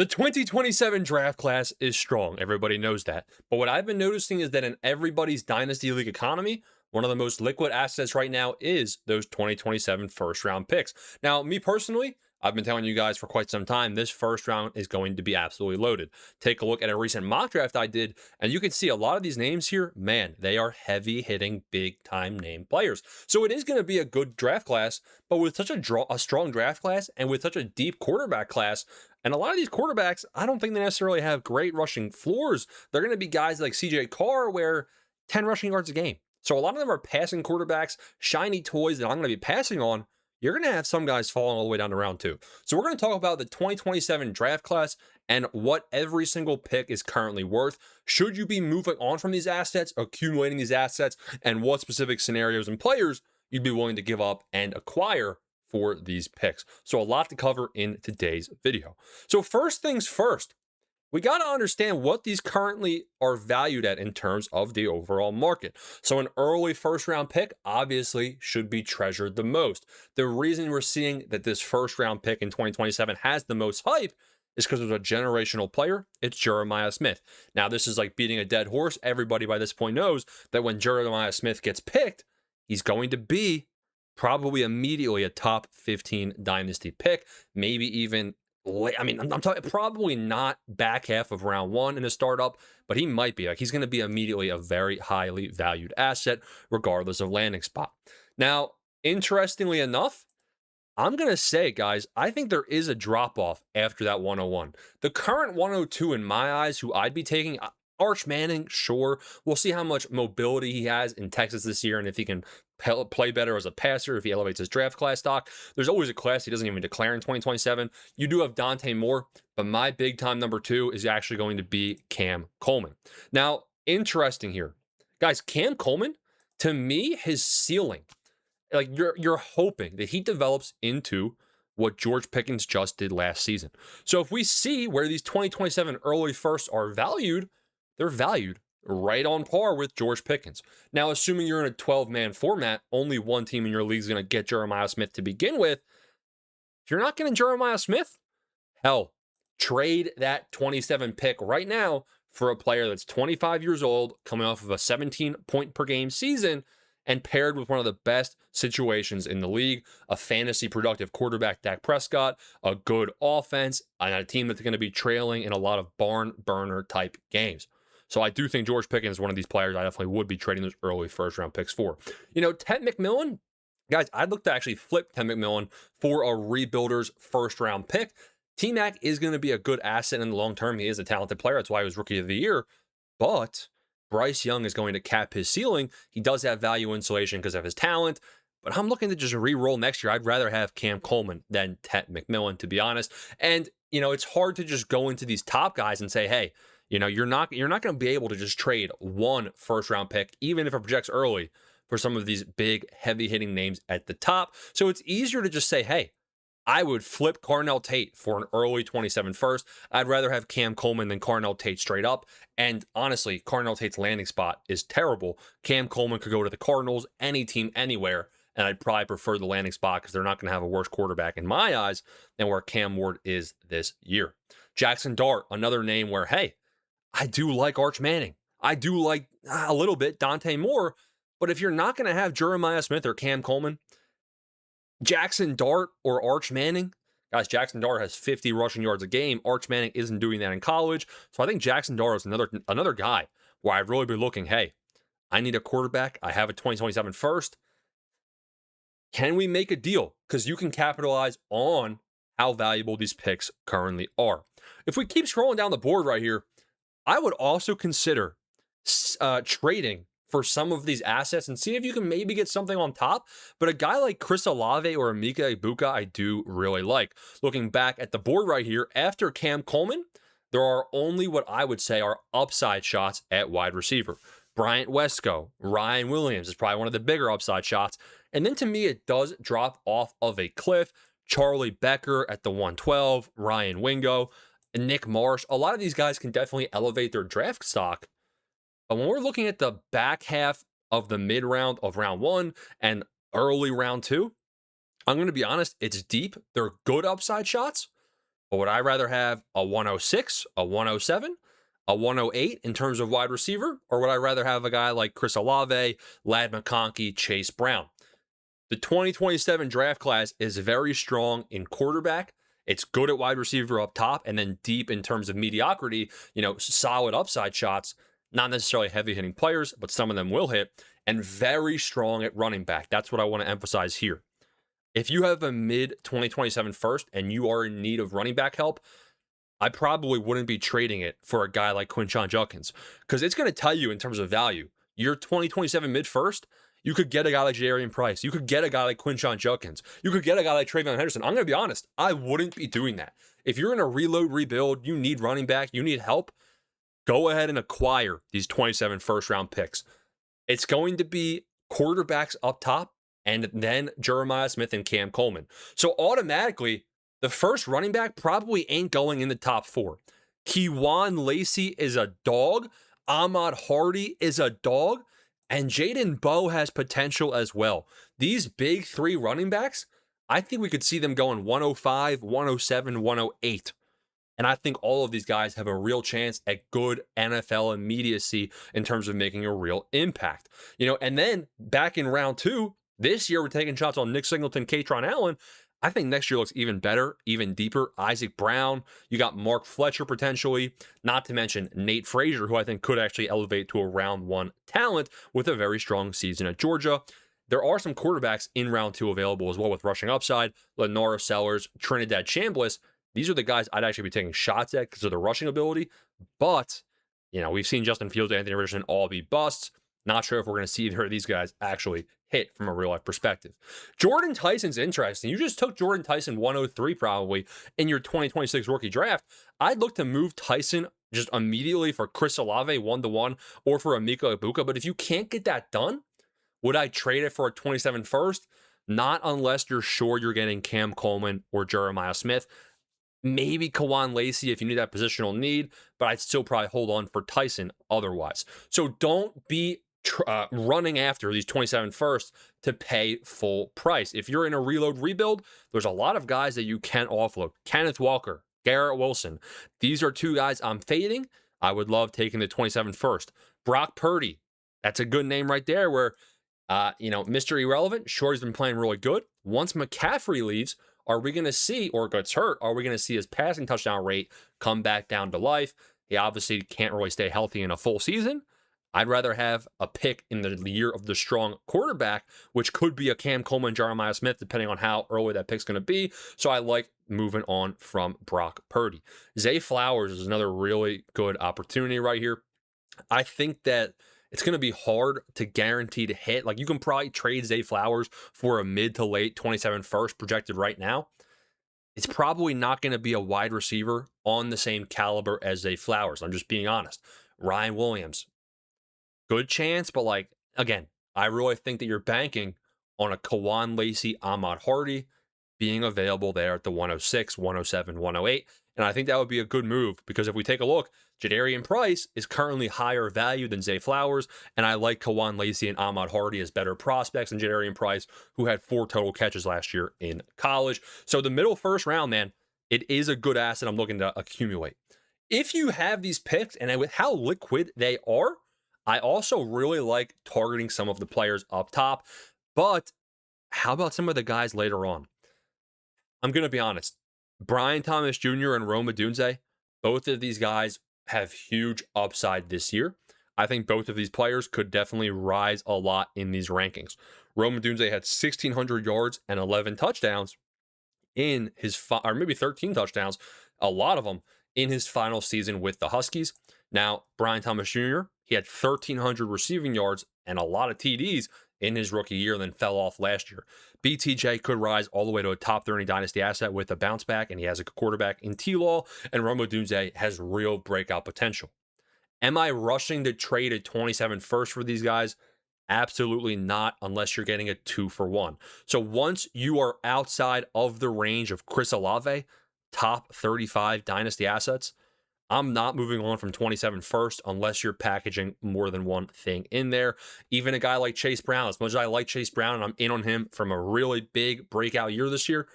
The 2027 draft class is strong. Everybody knows that. But what I've been noticing is that in everybody's Dynasty League economy, one of the most liquid assets right now is those 2027 first round picks. Now, me personally, I've been telling you guys for quite some time, this first round is going to be absolutely loaded. Take a look at a recent mock draft I did, and you can see a lot of these names here, man, they are heavy hitting, big time name players. So it is going to be a good draft class, but with such a strong draft class and with such a deep quarterback class, and a lot of these quarterbacks, I don't think they necessarily have great rushing floors. They're going to be guys like CJ Carr, where 10 rushing yards a game. So a lot of them are passing quarterbacks, shiny toys that I'm going to be passing on. You're going to have some guys falling all the way down to round two. So we're going to talk about the 2027 draft class and what every single pick is currently worth. Should you be moving on from these assets, accumulating these assets, and what specific scenarios and players you'd be willing to give up and acquire for these picks. So a lot to cover in today's video. So first things first, we got to understand what these currently are valued at in terms of the overall market. So an early first round pick obviously should be treasured the most. The reason we're seeing that this first round pick in 2027 has the most hype is because of a generational player. It's Jeremiah Smith. Now, this is like beating a dead horse. Everybody by this point knows that when Jeremiah Smith gets picked, he's going to be probably immediately a top 15 dynasty pick, maybe even late. I mean, I'm talking probably not back half of round one in a startup, but he might be. Like, he's going to be immediately a very highly valued asset, regardless of landing spot. Now, interestingly enough, I'm going to say, guys, I think there is a drop off after that 101. The current 102 in my eyes, who I'd be taking, Arch Manning, sure. We'll see how much mobility he has in Texas this year and if he can play better as a passer, if he elevates his draft class stock. There's always a class he doesn't even declare in 2027. You do have Dante Moore, but my big time number two is actually going to be Cam Coleman. Now, interesting here. Guys, Cam Coleman, to me, his ceiling, like you're hoping that he develops into what George Pickens just did last season. So if we see where these 2027 early firsts are valued, they're valued right on par with George Pickens. Now, assuming you're in a 12-man format, only one team in your league is going to get Jeremiah Smith to begin with. If you're not getting Jeremiah Smith, hell, trade that 27 pick right now for a player that's 25 years old, coming off of a 17-point per game season, and paired with one of the best situations in the league, a fantasy productive quarterback, Dak Prescott, a good offense, and a team that's going to be trailing in a lot of barn burner type games. So I do think George Pickens is one of these players I definitely would be trading those early first round picks for. You know, Ted McMillan, guys, I'd look to actually flip Ted McMillan for a rebuilder's first round pick. T-Mac is going to be a good asset in the long term. He is a talented player. That's why he was rookie of the year. But Bryce Young is going to cap his ceiling. He does have value insulation because of his talent. But I'm looking to just re-roll next year. I'd rather have Cam Coleman than Ted McMillan, to be honest. And, you know, it's hard to just go into these top guys and say, hey, you know, you're not going to be able to just trade one first round pick, even if it projects early, for some of these big, heavy hitting names at the top. So it's easier to just say, hey, I would flip Carnell Tate for an early 27 first. I'd rather have Cam Coleman than Carnell Tate straight up. And honestly, Carnell Tate's landing spot is terrible. Cam Coleman could go to the Cardinals, any team, anywhere. And I'd probably prefer the landing spot because they're not going to have a worse quarterback in my eyes than where Cam Ward is this year. Jackson Dart, another name where, hey, I do like Arch Manning. I do like a little bit Dante Moore. But if you're not going to have Jeremiah Smith or Cam Coleman, Jackson Dart or Arch Manning, guys, Jackson Dart has 50 rushing yards a game. Arch Manning isn't doing that in college. So I think Jackson Dart is another guy where I'd really be looking, hey, I need a quarterback. I have a 2027 first. Can we make a deal? Because you can capitalize on how valuable these picks currently are. If we keep scrolling down the board right here, I would also consider trading for some of these assets and see if you can maybe get something on top. But a guy like Chris Olave or Emeka Egbuka, I do really like. Looking back at the board right here, after Cam Coleman, there are only what I would say are upside shots at wide receiver. Bryant Wesco, Ryan Williams is probably one of the bigger upside shots. And then to me, it does drop off of a cliff. Charlie Becker at the 112, Ryan Wingo, and Nick Marsh. A lot of these guys can definitely elevate their draft stock. But when we're looking at the back half of the mid round of round one and early round two, I'm going to be honest, it's deep. They're good upside shots, But would I rather have a 106, a 107, a 108 in terms of wide receiver? Or would I rather have a guy like Chris Olave, Lad McConkey, Chase Brown? The 2027 draft class is very strong in quarterback. It's good at wide receiver up top, and then deep in terms of mediocrity, solid upside shots, not necessarily heavy hitting players, but some of them will hit, and very strong at running back. That's what I want to emphasize here. If you have a mid 2027 first and you are in need of running back help, I probably wouldn't be trading it for a guy like Quinshon Judkins, because it's going to tell you in terms of value. Your 2027 mid first, you could get a guy like Jadarian Price. You could get a guy like Quinshon Judkins. You could get a guy like Travion Henderson. I'm going to be honest. I wouldn't be doing that. If you're in a reload, rebuild, you need running back, you need help, go ahead and acquire these 27 first round picks. It's going to be quarterbacks up top and then Jeremiah Smith and Cam Coleman. So automatically, the first running back probably ain't going in the top 4. Kewan Lacey is a dog. Ahmad Hardy is a dog. And Jaden Bowe has potential as well. These big 3 running backs, I think we could see them going 105, 107, 108. And I think all of these guys have a real chance at good NFL immediacy in terms of making a real impact. And then back in round 2, this year we're taking shots on Nick Singleton, Katron Allen. I think next year looks even better, even deeper. Isaac Brown, you got Mark Fletcher potentially, not to mention Nate Frazier, who I think could actually elevate to a round 1 talent with a very strong season at Georgia. There are some quarterbacks in round 2 available as well with rushing upside. Lenora Sellers, Trinidad Chambliss. These are the guys I'd actually be taking shots at because of their rushing ability. But, we've seen Justin Fields, Anthony Richardson all be busts. Not sure if we're going to see either of these guys actually hit from a real life perspective. Jordan Tyson's interesting. You just took Jordan Tyson 103 probably in your 2026 rookie draft. I'd look to move Tyson just immediately for Chris Olave 1-to-1 or for Emeka Egbuka. But if you can't get that done, would I trade it for a 27 first? Not unless you're sure you're getting Cam Coleman or Jeremiah Smith. Maybe Kewan Lacey if you need that positional need, but I'd still probably hold on for Tyson otherwise. So don't be running after these 27 firsts to pay full price. If you're in a reload rebuild, there's a lot of guys that you can offload. Kenneth Walker, Garrett Wilson. These are 2 guys I'm fading. I would love taking the 27 first. Brock Purdy, that's a good name right there where, Mr. Irrelevant, sure, he's been playing really good. Once McCaffrey leaves, are we going to see, or gets hurt, are we going to see his passing touchdown rate come back down to life? He obviously can't really stay healthy in a full season. I'd rather have a pick in the year of the strong quarterback, which could be a Cam Coleman, Jeremiah Smith, depending on how early that pick's going to be. So I like moving on from Brock Purdy. Zay Flowers is another really good opportunity right here. I think that it's going to be hard to guarantee to hit. Like, you can probably trade Zay Flowers for a mid to late 27 first projected right now. It's probably not going to be a wide receiver on the same caliber as Zay Flowers. I'm just being honest. Ryan Williams, good chance, but again, I really think that you're banking on a Kewan Lacey, Ahmad Hardy being available there at the 106, 107, 108. And I think that would be a good move because if we take a look, Jadarian Price is currently higher value than Zay Flowers, and I like Kewan Lacey and Ahmad Hardy as better prospects than Jadarian Price, who had 4 total catches last year in college. So the middle first round, man, it is a good asset I'm looking to accumulate. If you have these picks, and with how liquid they are, I also really like targeting some of the players up top. But how about some of the guys later on? I'm going to be honest. Brian Thomas Jr. and Rome Odunze, both of these guys have huge upside this year. I think both of these players could definitely rise a lot in these rankings. Rome Odunze had 1,600 yards and 11 touchdowns in his, or maybe 13 touchdowns, a lot of them in his final season with the Huskies. Now, Brian Thomas Jr., he had 1,300 receiving yards and a lot of TDs in his rookie year, and then fell off last year. BTJ could rise all the way to a top 30 dynasty asset with a bounce back, and he has a quarterback in T-Law, and Rome Odunze has real breakout potential. Am I rushing to trade a 27 first for these guys? Absolutely not, unless you're getting a 2-for-1. So once you are outside of the range of Chris Olave, top 35 dynasty assets, I'm not moving on from 27 first unless you're packaging more than one thing in there. Even a guy like Chase Brown, as much as I like Chase Brown and I'm in on him from a really big breakout year this year,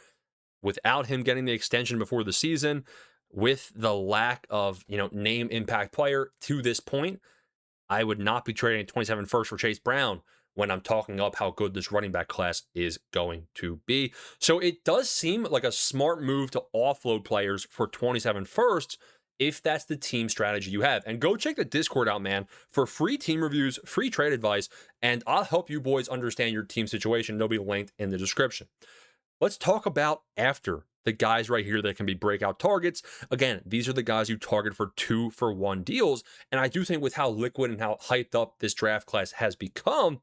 without him getting the extension before the season, with the lack of, name impact player to this point, I would not be trading 27 first for Chase Brown when I'm talking up how good this running back class is going to be. So it does seem like a smart move to offload players for 27 firsts if that's the team strategy you have. And go check the Discord out, man, for free team reviews, free trade advice, and I'll help you boys understand your team situation. They'll be linked in the description. Let's talk about after the guys right here that can be breakout targets. Again, these are the guys you target for 2-for-1 deals. And I do think with how liquid and how hyped up this draft class has become,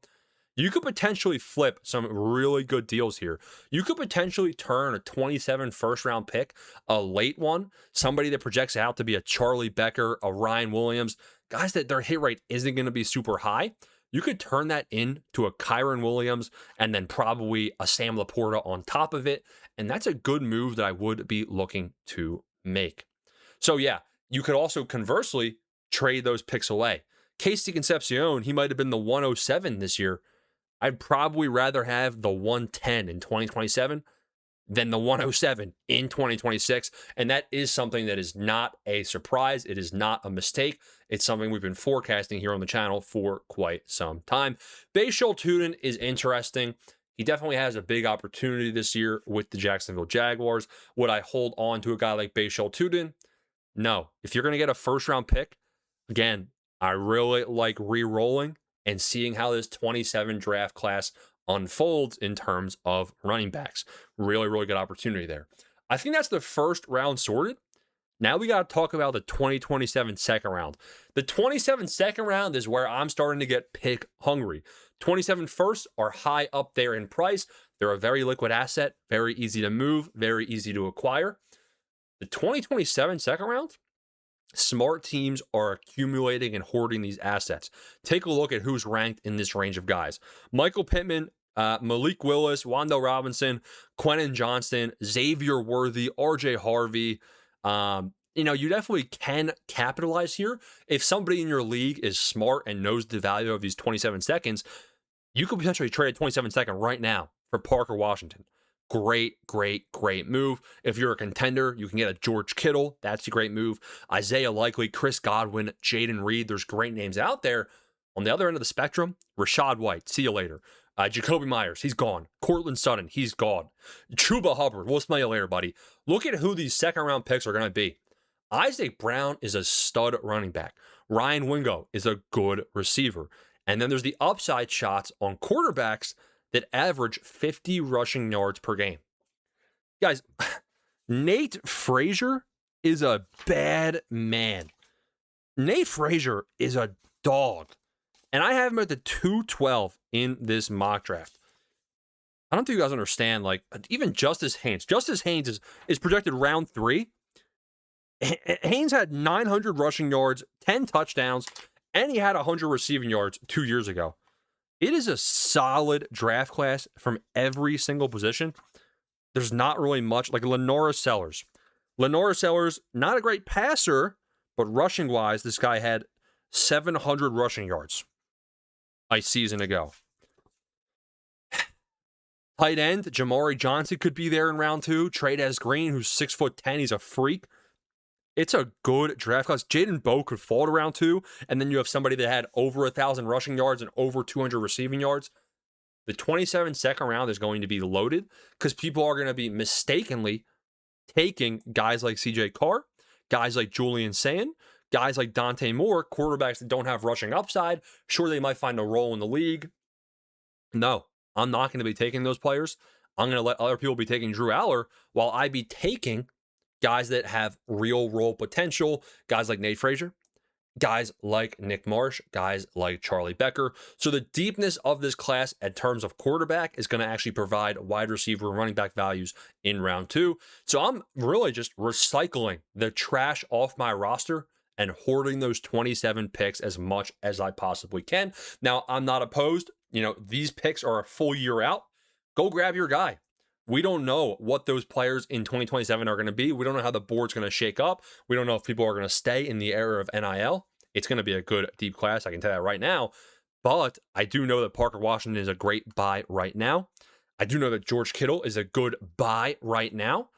you could potentially flip some really good deals here. You could potentially turn a 27 first-round pick, a late one, somebody that projects out to be a Charlie Becker, a Ryan Williams, guys that their hit rate isn't going to be super high. You could turn that into a Kyron Williams and then probably a Sam Laporta on top of it. And that's a good move that I would be looking to make. So yeah, you could also conversely trade those picks away. Casey Concepcion, he might have been the 107 this year. I'd probably rather have the 110 in 2027 than the 107 in 2026. And that is something that is not a surprise. It is not a mistake. It's something we've been forecasting here on the channel for quite some time. Bashal Tutin is interesting. He definitely has a big opportunity this year with the Jacksonville Jaguars. Would I hold on to a guy like Bashal Tutin? No. If you're going to get a first-round pick, again, I really like re-rolling and seeing how this 27 draft class unfolds in terms of running backs. Really, really good opportunity there. I think that's the first round sorted. Now we got to talk about the 2027 second round. The 27 second round is where I'm starting to get pick hungry. 27 firsts are high up there in price. They're a very liquid asset, very easy to move, very easy to acquire. The 2027 second round, smart teams are accumulating and hoarding these assets. Take a look at who's ranked in this range of guys. Michael Pittman, Malik Willis, Wando Robinson, Quentin Johnston, Xavier Worthy, RJ Harvey. You definitely can capitalize here. If somebody in your league is smart and knows the value of these 27 seconds, you could potentially trade a 27 second right now for Parker Washington. Great move. If you're a contender, you can get a George Kittle. That's a great move. Isaiah Likely, Chris Godwin, Jaden Reed. There's great names out there. On the other end of the spectrum, Rashad White. See you later. Jacoby Myers, he's gone. Cortland Sutton, he's gone. Chuba Hubbard, we'll smell you later, buddy. Look at who these second-round picks are going to be. Isaac Brown is a stud running back. Ryan Wingo is a good receiver. And then there's the upside shots on quarterbacks that average 50 rushing yards per game. Guys, Nate Frazier is a bad man. Nate Frazier is a dog. And I have him at the 212 in this mock draft. I don't think you guys understand, like, even Justice Haynes. Justice Haynes is projected round 3. Haynes had 900 rushing yards, 10 touchdowns, and he had 100 receiving yards 2 years ago. It is a solid draft class from every single position. There's not really much, like Lenora Sellers. Lenora Sellers, not a great passer, but rushing-wise, this guy had 700 rushing yards a season ago. Tight end, Jamari Johnson could be there in round 2. Trades Green, who's 6'10", he's a freak. It's a good draft class. Jaden Bowe could fall to round 2, and then you have somebody that had over 1,000 rushing yards and over 200 receiving yards. The 27 second round is going to be loaded because people are going to be mistakenly taking guys like CJ Carr, guys like Julian Sayin, guys like Dante Moore, quarterbacks that don't have rushing upside. Sure, they might find a role in the league. No, I'm not going to be taking those players. I'm going to let other people be taking Drew Aller while I be taking guys that have real role potential, guys like Nate Frazier, guys like Nick Marsh, guys like Charlie Becker. So the deepness of this class in terms of quarterback is going to actually provide wide receiver and running back values in round 2. So I'm really just recycling the trash off my roster and hoarding those 27 picks as much as I possibly can. Now, I'm not opposed. These picks are a full year out. Go grab your guy. We don't know what those players in 2027 are going to be. We don't know how the board's going to shake up. We don't know if people are going to stay in the era of NIL. It's going to be a good, deep class. I can tell you that right now. But I do know that Parker Washington is a great buy right now. I do know that George Kittle is a good buy right now.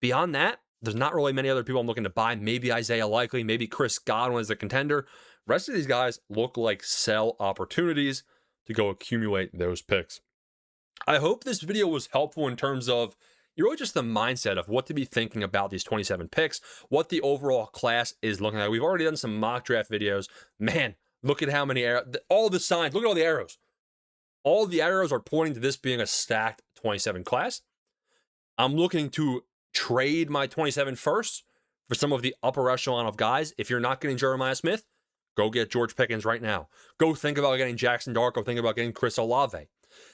Beyond that, there's not really many other people I'm looking to buy. Maybe Isaiah Likely, maybe Chris Godwin is a contender. Rest of these guys look like sell opportunities to go accumulate those picks. I hope this video was helpful in terms of really just the mindset of what to be thinking about these 27 picks, what the overall class is looking like. We've already done some mock draft videos. Man, look at how many arrows, all the signs, look at all the arrows. All the arrows are pointing to this being a stacked 27 class. I'm looking to trade my 27 first for some of the upper echelon of guys. If you're not getting Jeremiah Smith, go get George Pickens right now. Go think about getting Jackson Dart. Go think about getting Chris Olave.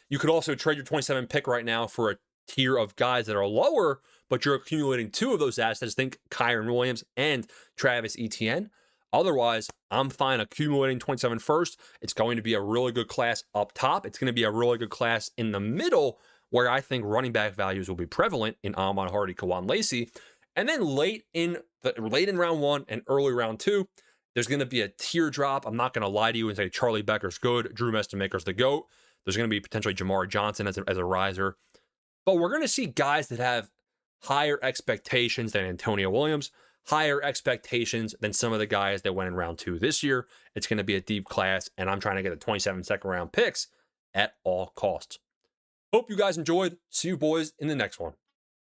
You could also trade your 27 pick right now for a tier of guys that are lower, but you're accumulating two of those assets. Think Kyron Williams and Travis Etienne. Otherwise, I'm fine accumulating 27 first. It's going to be a really good class up top. It's going to be a really good class in the middle, where I think running back values will be prevalent in Amon Hardy, Kawan Lacey. And then late in round 1 and early round 2, there's going to be a teardrop. I'm not going to lie to you and say Charlie Becker's good, Drew Mestamaker's the GOAT. There's going to be potentially Jamar Johnson as a riser. But we're going to see guys that have higher expectations than Antonio Williams, higher expectations than some of the guys that went in round 2 this year. It's going to be a deep class, and I'm trying to get the 27 second round picks at all costs. Hope you guys enjoyed. See you boys in the next one.